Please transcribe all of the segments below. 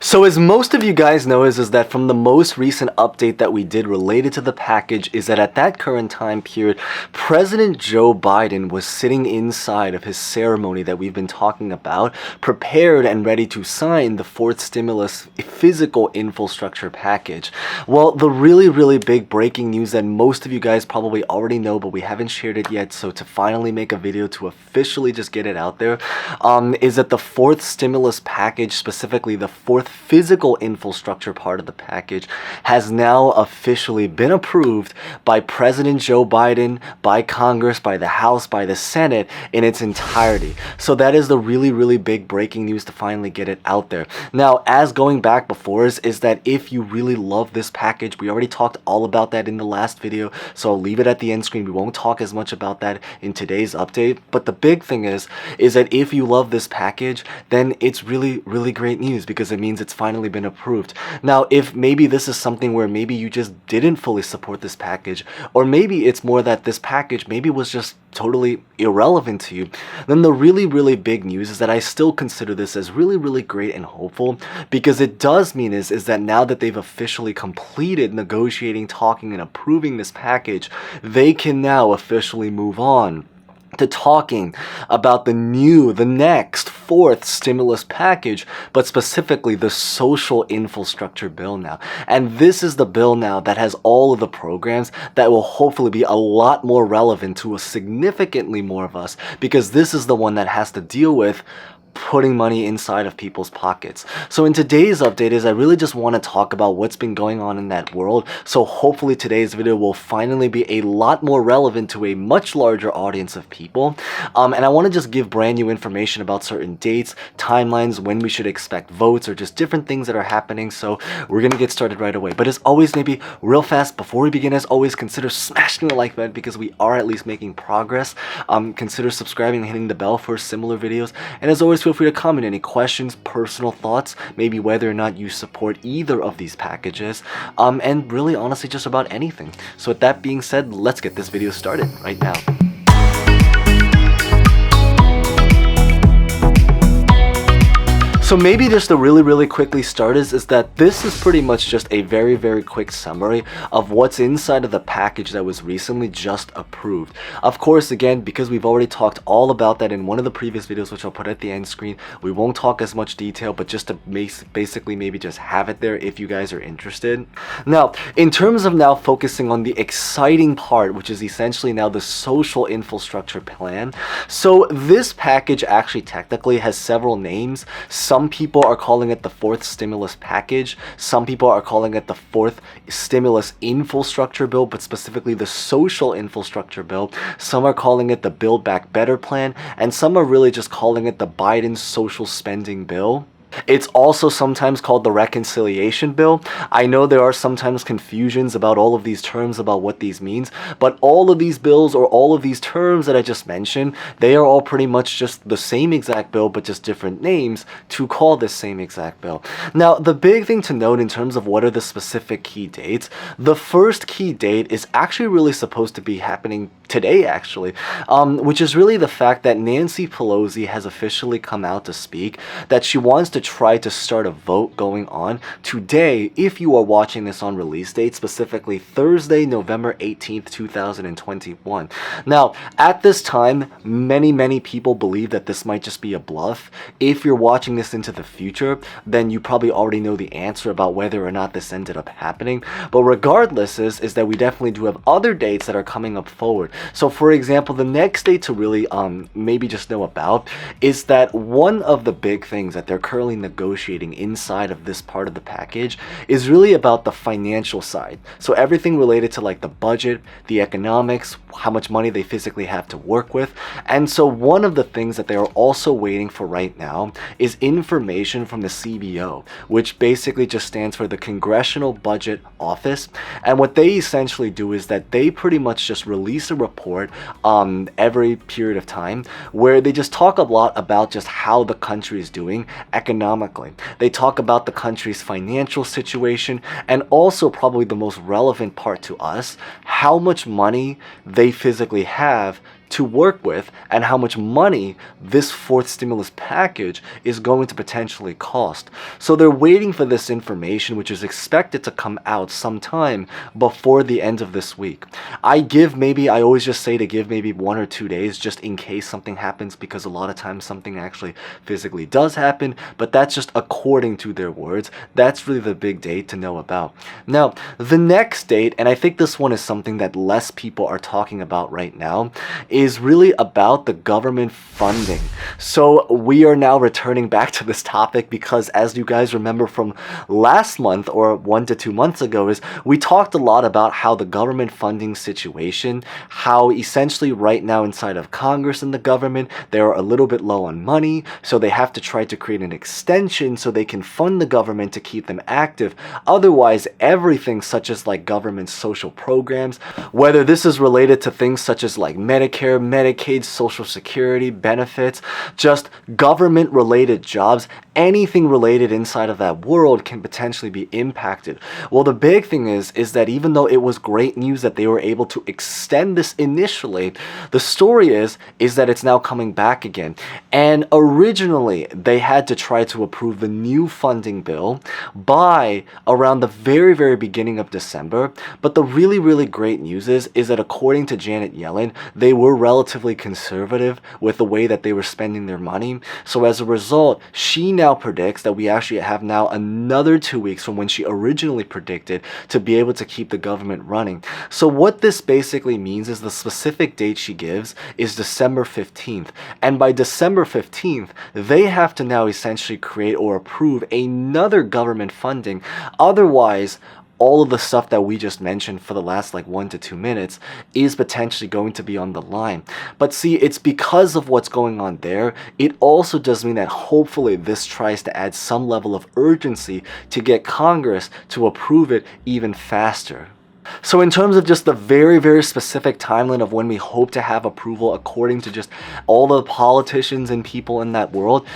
So as most of you guys know is that from the most recent update that we did related to the package is that at that current time period, President Joe Biden was sitting inside of his ceremony that we've been talking about, prepared and ready to sign the fourth stimulus physical infrastructure package. Well, the really big breaking news that most of you guys probably already know, but we haven't shared it yet, so to finally make a video to officially just get it out there, is that the fourth stimulus package, specifically the fourth physical infrastructure part of the package, has now officially been approved by President Joe Biden, by Congress, by the House, by the Senate in its entirety. So that is the really big breaking news to finally get it out there. Now, as going back before is that if you really love this package, we already talked all about that in the last video, so I'll leave it at the end screen. We won't talk as much about that in today's update, but the big thing is that if you love this package, then it's really great news because it means it's finally been approved. Now, if maybe this is something where maybe you just didn't fully support this package, or maybe it's more that this package maybe was just totally irrelevant to you, then the really big news is that I still consider this as really great and hopeful, because it does mean is that now that they've officially completed negotiating, talking, and approving this package, they can now officially move on to talking about the next fourth stimulus package, but specifically the social infrastructure bill now. And this is the bill now that has all of the programs that will hopefully be a lot more relevant to significantly more of us, because this is the one that has to deal with putting money inside of people's pockets. So in today's update I really just want to talk about what's been going on in that world. So hopefully today's video will finally be a lot more relevant to a much larger audience of people. And I want to just give brand new information about certain dates, timelines, when we should expect votes, or just different things that are happening. So we're going to get started right away. But as always, maybe real fast before we begin, as always, consider smashing the like button because we are at least making progress. Consider subscribing and hitting the bell for similar videos. And as always, feel free to comment any questions, personal thoughts, maybe whether or not you support either of these packages, and really honestly just about anything. So with that being said, let's get this video started right now. So maybe just to really quickly start is that this is pretty much just a very quick summary of what's inside of the package that was recently just approved. Of course, again, because we've already talked all about that in one of the previous videos, which I'll put at the end screen, we won't talk as much detail, but just to basically maybe just have it there if you guys are interested. Now, in terms of now focusing on the exciting part, which is essentially now the social infrastructure plan. So this package actually technically has several names. Some people are calling it the fourth stimulus package. Some people are calling it the fourth stimulus infrastructure bill, but specifically the social infrastructure bill. Some are calling it the Build Back Better plan, and some are really just calling it the Biden social spending bill. It's also sometimes called the reconciliation bill. I know there are sometimes confusions about all of these terms, about what these means, but all of these bills or all of these terms that I just mentioned, they are all pretty much just the same exact bill, but just different names to call this same exact bill. Now, the big thing to note in terms of what are the specific key dates, the first key date is actually really supposed to be happening today, actually, which is really the fact that Nancy Pelosi has officially come out to speak that she wants to try to start a vote going on today if you are watching this on release date, specifically Thursday, November 18th, 2021. Now, at this time, many people believe that this might just be a bluff. If you're watching this into the future, then you probably already know the answer about whether or not this ended up happening. But regardless is that we definitely do have other dates that are coming up forward. So for example, the next date to really maybe just know about is that one of the big things that they're currently negotiating inside of this part of the package is really about the financial side. So everything related to like the budget, the economics, how much money they physically have to work with. And so one of the things that they are also waiting for right now is information from the CBO, which basically just stands for the Congressional Budget Office. And what they essentially do is that they pretty much just release a report every period of time where they just talk a lot about just how the country is doing economically. They talk about the country's financial situation, and also probably the most relevant part to us, how much money they physically have to work with and how much money this fourth stimulus package is going to potentially cost. So they're waiting for this information, which is expected to come out sometime before the end of this week. I always just say to give maybe 1 or 2 days just in case something happens, because a lot of times something actually physically does happen, but that's just according to their words. That's really the big date to know about. Now, the next date, and I think this one is something that less people are talking about right now, is really about the government funding. So we are now returning back to this topic because, as you guys remember from last month or 1 to 2 months ago, is we talked a lot about how the government funding situation, how essentially right now inside of Congress and the government, they're a little bit low on money, so they have to try to create an extension so they can fund the government to keep them active. Otherwise, everything such as like government social programs, whether this is related to things such as like Medicare, Medicaid, Social Security, benefits, just government related jobs, anything related inside of that world can potentially be impacted. Well, the big thing is that even though it was great news that they were able to extend this initially, the story is that it's now coming back again. And originally, they had to try to approve the new funding bill by around the very, very beginning of December. But the really, really great news is that according to Janet Yellen, they were relatively conservative with the way that they were spending their money. So as a result, she now predicts that we actually have now another 2 weeks from when she originally predicted to be able to keep the government running. So what this basically means is the specific date she gives is December 15th. And by December 15th, they have to now essentially create or approve another government funding. Otherwise, all of the stuff that we just mentioned for the last like 1 to 2 minutes is potentially going to be on the line. But see, it's because of what's going on there. It also does mean that hopefully this tries to add some level of urgency to get Congress to approve it even faster. So in terms of just the very, very specific timeline of when we hope to have approval according to just all the politicians and people in that world,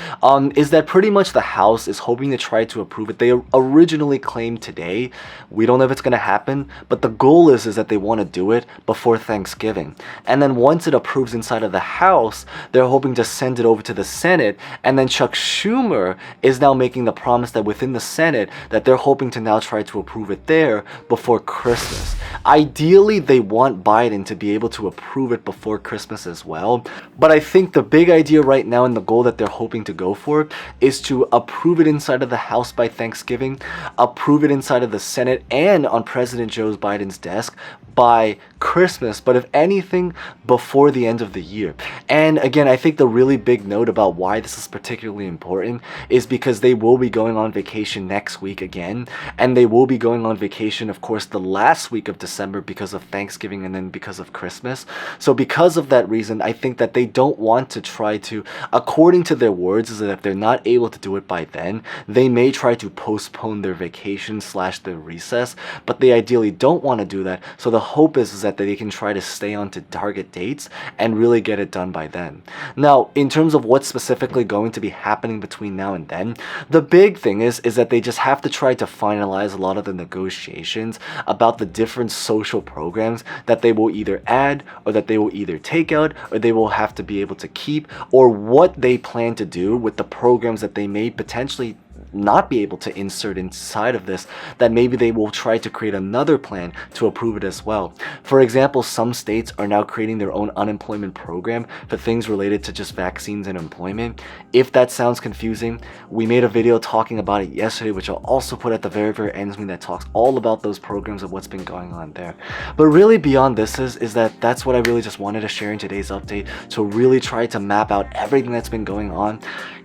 is that pretty much the House is hoping to try to approve it. They originally claimed today. We don't know if it's going to happen, but the goal is that they want to do it before Thanksgiving. And then once it approves inside of the House, they're hoping to send it over to the Senate. And then Chuck Schumer is now making the promise that within the Senate that they're hoping to now try to approve it there before Christmas. Ideally, they want Biden to be able to approve it before Christmas as well. But I think the big idea right now and the goal that they're hoping to go for is to approve it inside of the House by Thanksgiving, approve it inside of the Senate and on President Joe Biden's desk by Christmas, but if anything, before the end of the year. And again, I think the really big note about why this is particularly important is because they will be going on vacation next week again, and they will be going on vacation, of course, the last week of December because of Thanksgiving and then because of Christmas. So because of that reason, I think that they don't want to try to, according to their words, is that if they're not able to do it by then, they may try to postpone their vacation / their recess, but they ideally don't want to do that. So the hope is that they can try to stay on to target dates and really get it done by then. Now, in terms of what's specifically going to be happening between now and then, the big thing is that they just have to try to finalize a lot of the negotiations about the different social programs that they will either add or that they will either take out or they will have to be able to keep, or what they plan to do with the programs that they may potentially not be able to insert inside of this, that maybe they will try to create another plan to approve it as well. For example, some states are now creating their own unemployment program for things related to just vaccines and employment. If that sounds confusing, we made a video talking about it yesterday, which I'll also put at the very, very end of me, that talks all about those programs and what's been going on there. But really beyond this is that that's what I really just wanted to share in today's update, to really try to map out everything that's been going on.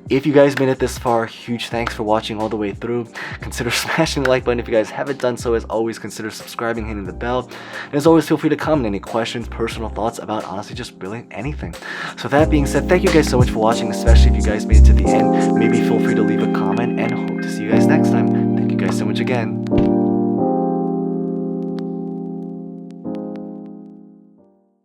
If you guys made it this far, huge thanks for watching all the way through. Consider smashing the like button if you guys haven't done so. As always, consider subscribing, hitting the bell. And as always, feel free to comment any questions, personal thoughts about honestly just really anything. So that being said, thank you guys so much for watching, especially if you guys made it to the end. Maybe feel free to leave a comment, and hope to see you guys next time. Thank you guys so much again.